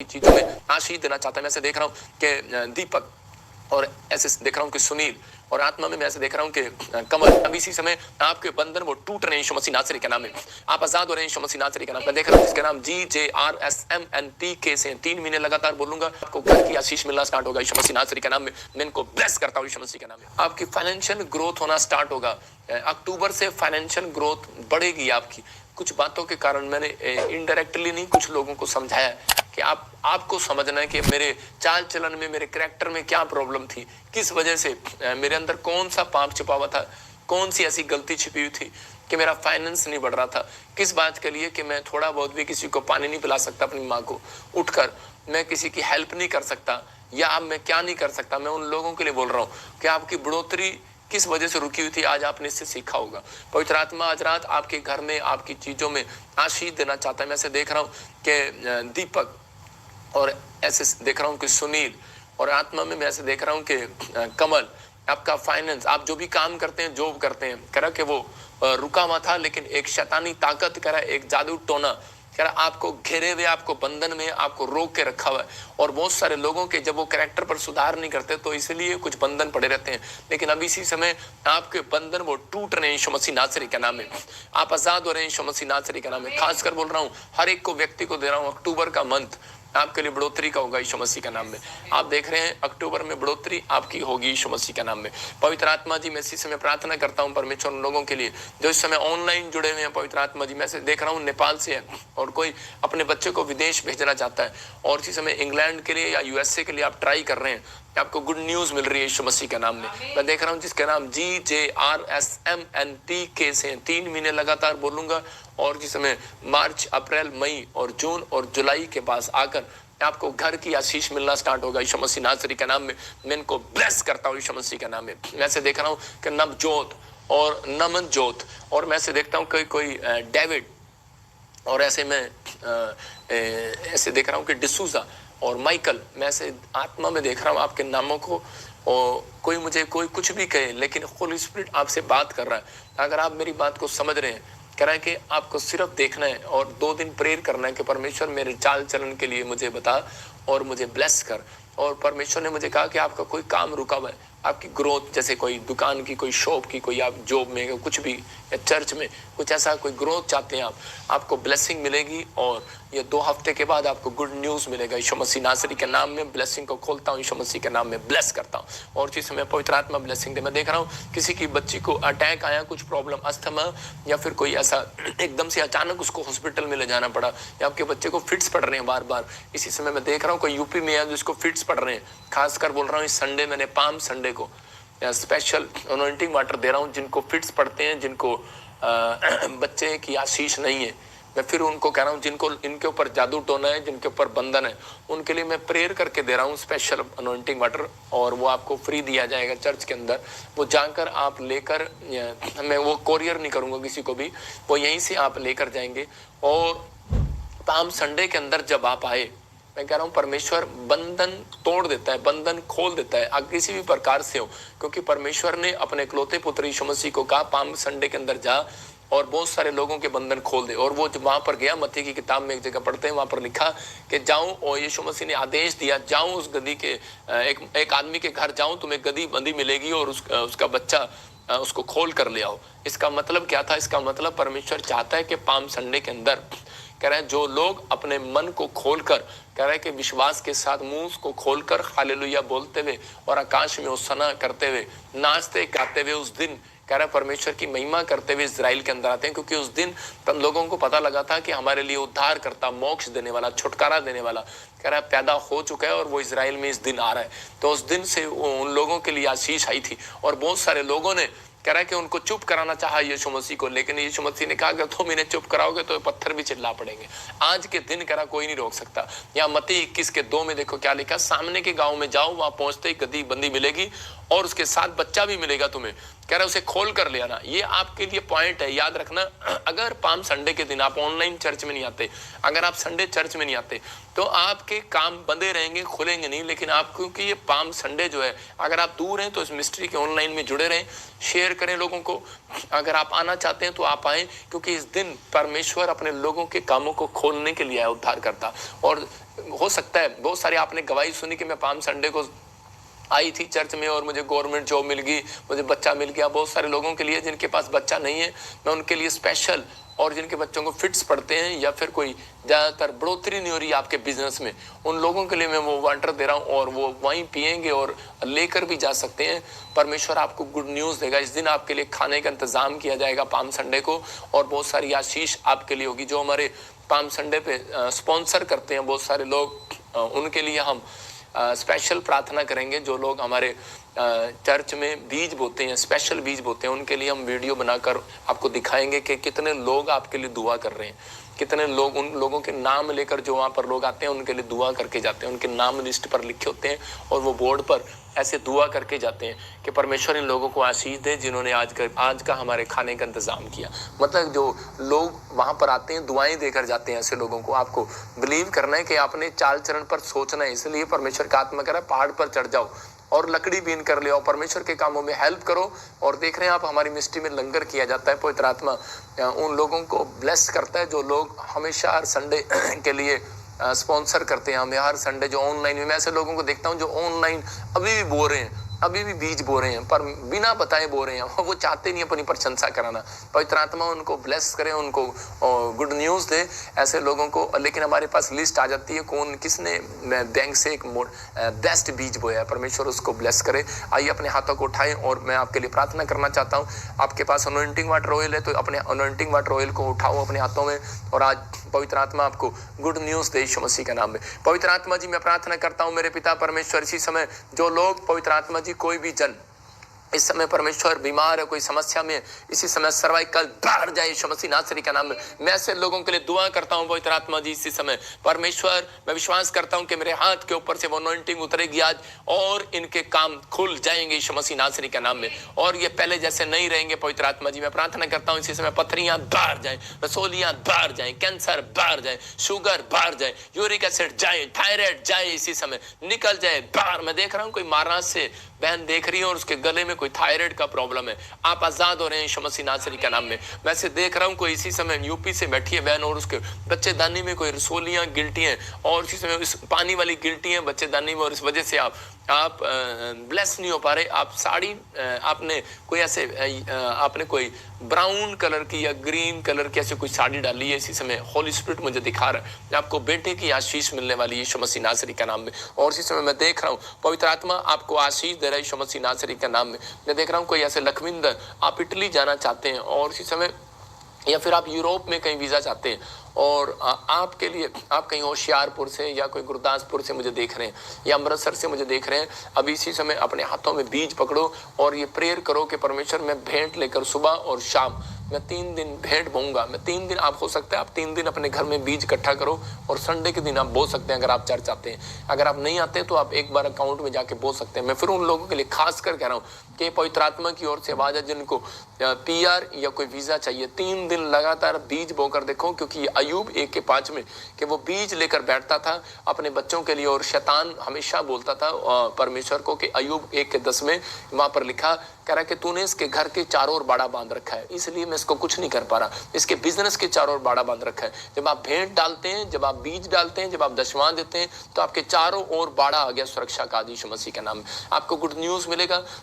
चीजों में आशीष देना चाहता है। मैं ऐसे देख रहा हूँ कि दीपक, और ऐसे देख रहा हूँ कि सुनील, और आत्मा में मैं ऐसे देख रहा हूँ कि कमल। अभी इसी समय आपके बंधन वो टूट रहे हैं यीशु मसीह नासरी के नाम में। आप आजाद हो रहे हैं यीशु मसीह नासरी के नाम। मैं देख रहा हूँ जिसका नाम GJRSMNTK से 3 महीने लगातार बोलूंगा, आपको घर की आशीष मिलना स्टार्ट होगा यीशु मसीह नासरी के नाम में। मैं इनको ब्लेस करता हूँ यीशु मसीह के नाम में। आपकी फाइनेंशियल ग्रोथ होना स्टार्ट होगा। अक्टूबर से फाइनेंशियल ग्रोथ बढ़ेगी आपकी। कुछ बातों के कारण मैंने इनडायरेक्टली नहीं, कुछ लोगों को समझाया कि आपको समझना है कि मेरे चाल चलन में, मेरे कैरेक्टर में क्या प्रॉब्लम थी, किस वजह से मेरे अंदर कौन सा पाप छिपा हुआ था, कौन सी ऐसी गलती छिपी हुई थी कि मेरा फाइनेंस नहीं बढ़ रहा था, किस बात के लिए कि मैं थोड़ा बहुत भी किसी को पानी नहीं पिला सकता अपनी माँ को उठकर, मैं किसी की हेल्प नहीं कर सकता, या अब मैं क्या नहीं कर सकता। मैं उन लोगों के लिए बोल रहा हूँ कि आपकी बढ़ोतरी किस वजह से रुकी हुई थी, आज आपने इससे सीखा होगा। पवित्र आत्मा आज रात आपके घर में, आपकी चीजों में आशीष देना चाहता है। मैं ऐसे देख रहा हूँ कि दीपक, और ऐसे देख रहा हूँ कि सुनील, और आत्मा में मैं ऐसे देख रहा हूँ कि कमल। आपका फाइनेंस, आप जो भी काम करते हैं, जॉब करते हैं, कह रहा कि वो रुका हुआ था, लेकिन एक शैतानी ताकत, कह रहा एक जादू टोना, कह रहा आपको घेरे हुए, आपको बंधन में, आपको रोक के रखा हुआ है। और बहुत सारे लोगों के जब वो कैरेक्टर पर सुधार नहीं करते तो इसलिए कुछ बंधन पड़े रहते हैं। लेकिन अब इसी समय आपके बंधन वो टूट रहे हैं यीशु मसीह नासरी के नाम में। आप आजाद हो रहे हैं यीशु मसीह नासरी के नाम में। खासकर बोल रहा हूँ, हर एक को, व्यक्ति को दे रहा हूँ, अक्टूबर का मंथ आपके लिए बढ़ोतरी का होगा यीशु मसीह के नाम में। आप देख रहे हैं अक्टूबर में बढ़ोतरी आपकी होगी यीशु मसीह के नाम में। पवित्र आत्मा जी, मैं इसी समय प्रार्थना करता हूं परमेश्वर उन लोगों के लिए जो इस समय ऑनलाइन जुड़े हुए हैं। पवित्र आत्मा जी, मैं से देख रहा हूं नेपाल से है, और कोई अपने बच्चे को विदेश भेजना चाहता है, और इसी समय इंग्लैंड के लिए या USA के लिए आप ट्राई कर रहे हैं, आपको गुड न्यूज मिल रही है यीशु मसीह के नाम में। मैं देख रहा हूँ जिसका नाम GJRSMNTK से 3 महीने लगातार बोलूंगा, और जिस समय मार्च, अप्रैल, मई और जून और जुलाई के पास आकर आपको घर की आशीष मिलना स्टार्ट होगा यीशु मसीह नासरी के नाम में। मैं इनको ब्लेस करता हूँ यीशु मसीह के नाम में। मैं से देख रहा हूँ कि नवजोत और नमनजोत, और मैं से देखता हूँ कोई डेविड, और ऐसे मैं ऐसे देख रहा हूँ कि डिसूजा और माइकल। मैं ऐसे आत्मा में देख रहा हूँ आपके नामों को, और कोई मुझे कोई कुछ भी कहे, लेकिन होली स्पिरिट आपसे बात कर रहा है। अगर आप मेरी बात को समझ रहे हैं, कह रहा है कि आपको सिर्फ देखना है और 2 दिन प्रेयर करना है कि परमेश्वर मेरे चाल चलन के लिए मुझे बता और मुझे ब्लेस कर। और परमेश्वर ने मुझे कहा कि आपका कोई काम रुका हुआ है, आपकी ग्रोथ, जैसे कोई दुकान की, कोई शॉप की, कोई आप जॉब में, कुछ भी, या चर्च में कुछ ऐसा कोई ग्रोथ चाहते हैं आप, आपको ब्लेसिंग मिलेगी। और ये 2 हफ्ते के बाद आपको गुड न्यूज मिलेगा यीशु मसीह नासरी के नाम में। ब्लेसिंग को खोलता हूँ यीशु मसीह के नाम में, ब्लेस करता हूँ। और जिस समय पवित्र आत्मा ब्लेसिंग दे, मैं देख रहा हूँ किसी की बच्ची को अटैक आया, कुछ प्रॉब्लम, अस्थमा, या फिर कोई ऐसा एकदम से अचानक उसको हॉस्पिटल में ले जाना पड़ा, या आपके बच्चे को फिट्स पड़ रहे हैं बार बार। इसी समय मैं देख रहा हूँ कोई यूपी में है जिसको फिट्स पड़ रहे हैं। खासकर बोल रहा हूँ इस संडे, मैंने पाम संडे को स्पेशल अनॉइंटिंग वाटर दे रहा हूँ जिनको फिट्स पड़ते हैं, जिनको बच्चे की आशीष नहीं है। मैं फिर उनको कह रहा हूँ जिनको इनके ऊपर जादू टोना है, जिनके ऊपर बंधन है, उनके लिए मैं प्रेयर करके दे रहा हूँ स्पेशल अनॉइंटिंग वाटर, और वो आपको फ्री दिया जाएगा चर्च के अंदर। वो जाकर आप लेकर, मैं वो कोरियर नहीं करूँगा किसी को भी, वो यहीं से आप लेकर जाएंगे। और पाम संडे के अंदर जब आप आए, मैं कह रहा हूँ परमेश्वर बंधन तोड़ देता है, बंधन खोल देता है, आप किसी भी प्रकार से हो, क्योंकि परमेश्वर ने अपने इकलौते पुत्र यीशु मसीह को कहा पाम संडे के अंदर जा और बहुत सारे लोगों के बंधन खोल दे। और वो जब वहां पर गया, मत्ती की किताब में एक जगह पढ़ते हैं, वहां पर लिखा कि जाऊं, और यीशु मसीह ने आदेश दिया, जाऊं उस गधी के एक आदमी के घर जाऊं, तुम्हें गधी बंधी मिलेगी और उसका बच्चा उसको खोल कर ले आओ। इसका मतलब क्या था? इसका मतलब परमेश्वर चाहता है कि पाम संडे के अंदर, कह रहे हैं, जो लोग अपने मन को खोलकर, कह रहे हैं कि विश्वास के साथ मुंह को खोलकर हालेलुया बोलते हुए और आकाश में होसना करते हुए, नाचते गाते हुए, उस दिन कह रहा है परमेश्वर की महिमा करते हुए इजराइल के अंदर आते हैं। क्योंकि उस दिन तब लोगों को पता लगा था कि हमारे लिए उद्धार करता, मोक्ष देने वाला, छुटकारा देने वाला, कह रहा है पैदा हो चुका है, और वो इजराइल में इस दिन आ रहा है। तो उस दिन से उन लोगों के लिए आशीष आई थी। और बहुत सारे लोगों ने, कह रहा है कि उनको चुप कराना चाहा यीशु मसीह को, लेकिन यीशु मसीह ने कहा कि तुम इन्हें चुप कराओगे तो पत्थर भी चिल्ला पड़ेंगे। आज के दिन कह रहा कोई नहीं रोक सकता। यहाँ मत्ती 21:2 में देखो क्या लिखा, सामने के गांव में जाओ, वहां पहुंचते ही गधी बंदी मिलेगी और उसके साथ बच्चा भी मिलेगा तुम्हें। कह रहा है उसे खोल कर ले आना। ये आपके लिए पॉइंट है, याद रखना। अगर पाम संडे के दिन आप ऑनलाइन चर्च में नहीं आते, अगर आप संडे चर्च में नहीं आते, तो आपके काम बंदे रहेंगे, खुलेंगे नहीं। लेकिन आप, क्योंकि ये पाम संडे जो है, अगर आप दूर हैं तो इस मिस्ट्री के ऑनलाइन में जुड़े रहें, शेयर करें लोगों को। अगर आप आना चाहते हैं तो आप आए, क्योंकि इस दिन परमेश्वर अपने लोगों के कामों को खोलने के लिए है, उद्धार करता। और हो सकता है बहुत सारे आपने गवाही सुनी कि मैं पाम संडे को आई थी चर्च में और मुझे गवर्नमेंट जॉब मिल गई, मुझे बच्चा मिल गया। बहुत सारे लोगों के लिए जिनके पास बच्चा नहीं है, मैं उनके लिए स्पेशल, और जिनके बच्चों को फिट्स पड़ते हैं या फिर कोई ज़्यादातर बढ़ोतरी नहीं हो रही है आपके बिजनेस में, उन लोगों के लिए मैं वो वाटर दे रहा हूँ, और वो वहीं पिएंगे और लेकर भी जा सकते हैं। परमेश्वर आपको गुड न्यूज़ देगा। इस दिन आपके लिए खाने का इंतज़ाम किया जाएगा पाम संडे को, और बहुत सारी आशीष आपके लिए होगी। जो हमारे पाम संडे पे स्पॉन्सर करते हैं बहुत सारे लोग, उनके लिए हम स्पेशल प्रार्थना करेंगे। जो लोग हमारे चर्च में बीज बोते हैं, स्पेशल बीज बोते हैं, उनके लिए हम वीडियो बनाकर आपको दिखाएंगे कि कितने लोग आपके लिए दुआ कर रहे हैं, कितने लोग, उन लोगों के नाम लेकर जो वहाँ पर लोग आते हैं उनके लिए दुआ करके जाते हैं। उनके नाम लिस्ट पर लिखे होते हैं और वो बोर्ड पर ऐसे दुआ करके जाते हैं कि परमेश्वर इन लोगों को आशीष दे जिन्होंने आज का हमारे खाने का इंतजाम किया। मतलब जो लोग वहाँ पर आते हैं दुआएं देकर जाते हैं ऐसे लोगों को। आपको बिलीव करना है कि आपने चाल चरण पर सोचना है। इसलिए परमेश्वर का आत्मा कह रहा है पहाड़ पर चढ़ जाओ और लकड़ी बीन कर ले आओ, परमेश्वर के कामों में हेल्प करो। और देख रहे हैं आप, हमारी मिस्ट्री में लंगर किया जाता है। पवित्र आत्मा उन लोगों को ब्लेस करता है जो लोग हमेशा हर संडे के लिए स्पॉन्सर करते हैं हमें। हर संडे जो ऑनलाइन में, मैं ऐसे लोगों को देखता हूँ जो ऑनलाइन अभी भी बो रहे हैं, अभी भी बीज बो रहे हैं, पर बिना बताए बो रहे हैं। वो चाहते नहीं अपनी प्रशंसा कराना। पवित्र आत्मा उनको ब्लेस करे, उनको गुड न्यूज़ दे ऐसे लोगों को। लेकिन हमारे पास लिस्ट आ जाती है कौन किसने बैंक से एक बेस्ट बीज बोया है। परमेश्वर उसको ब्लेस करे। आइए अपने हाथों को उठाएं और मैं आपके लिए प्रार्थना करना चाहता हूँ। आपके पास अनॉइंटिंग वाटर ऑयल है तो अपने अनॉइंटिंग वाटर ऑयल को उठाओ अपने हाथों में, और आज पवित्र आत्मा आपको गुड न्यूज़ दे यीशु मसीह के नाम में। पवित्र आत्मा जी, मैं प्रार्थना करता हूँ मेरे पिता परमेश्वर, इसी समय जो लोग पवित्र आत्मा जी, कोई भी जन इस समय परमेश्वर बीमार है, कोई समस्या में, इसी समय सर्वाइकल बाहर जाए यीशु मसीह नासरी का नाम में। मैं ऐसे लोगों के लिए दुआ करता हूं पवित्र आत्मा जी। इसी समय परमेश्वर, मैं विश्वास करता हूं कि मेरे हाथ के ऊपर से वो अनॉइंटिंग उतरेगी आज, और इनके काम खुल जाएंगे यीशु मसीह नासरी का नाम में, और ये पहले जैसे नहीं रहेंगे। पवित्र आत्मा जी, मैं प्रार्थना करता हूं इसी समय पथरियां बाहर जाए, रसोलियां बाहर जाए, कैंसर बाहर जाए, शुगर बाहर जाए, यूरिक एसिड जाए, थायराइड जाए, इसी समय निकल जाए बाहर। मैं देख रहा हूं कोई महाराज से बहन देख रही है और उसके गले में कोई थायराइड का प्रॉब्लम है, आप आजाद हो रहे हैं यीशु मसीह नासरी का नाम में। मैं से देख रहा हूँ कोई इसी समय यूपी से बैठी है बहन और उसके बच्चेदानी में कोई रसोलियां गिल्टी हैं, और इसी समय इस पानी वाली गिल्टी हैं बच्चेदानी में, और इस वजह से आप ब्लेस नहीं हो पा रहे। आप साड़ी, आपने कोई ऐसे आपने कोई ब्राउन कलर की या ग्रीन कलर की ऐसे कोई साड़ी डाली है। इसी समय होली स्पिरिट मुझे दिखा रहा है आपको बेटे की आशीष मिलने वाली यीशु मसीह नासरी का नाम में। और इसी समय मैं देख रहा हूँ पवित्र आत्मा आपको आशीष दे रहा है यीशु मसीह नासरी का नाम में। मैं देख रहा हूँ कोई ऐसे लखविंदर, आप इटली जाना चाहते हैं, और इसी समय या फिर आप यूरोप में कहीं वीज़ा चाहते हैं, और आपके लिए आप कहीं होशियारपुर से या कोई गुरदासपुर से मुझे देख रहे हैं, या अमृतसर से मुझे देख रहे हैं, अभी इसी समय अपने हाथों में बीज पकड़ो और ये प्रेयर करो कि परमेश्वर, मैं भेंट लेकर सुबह और शाम मैं 3 दिन भेंट बोऊंगा। मैं 3 दिन, आप हो सकता है आप 3 दिन अपने घर में बीज इकट्ठा करो, और संडे के दिन आप बो सकते हैं अगर आप चर्च आते हैं। अगर आप नहीं आते तो आप एक बार अकाउंट में जाके बो सकते हैं। मैं फिर उन लोगों के लिए खास कर कह रहा हूँ कि पवित्र आत्मा की ओर से आवाज है जिनको PR या कोई वीज़ा चाहिए, 3 दिन लगातार बीज बोकर देखो। क्योंकि अयूब 1:5 में कि वो बीज लेकर बैठता था अपने बच्चों के लिए, और शैतान हमेशा बोलता था परमेश्वर को कि अयूब 1:10 में वहाँ पर लिखा, कह रहा कि तूने इसके घर के चारों ओर बाड़ा बांध रखा है, इसलिए मैं इसको कुछ नहीं कर पा रहा। इसके बिजनेस के चारों ओर बाड़ा बांध रखा है। जब आप भेंट डालते हैं, जब आप बीज डालते हैं, जब आप दशवां देते हैं, तो आपके चारों ओर बाड़ा आ गया सुरक्षा का यीशु मसीह के नाम में। आपको गुड न्यूज़ मिलेगा।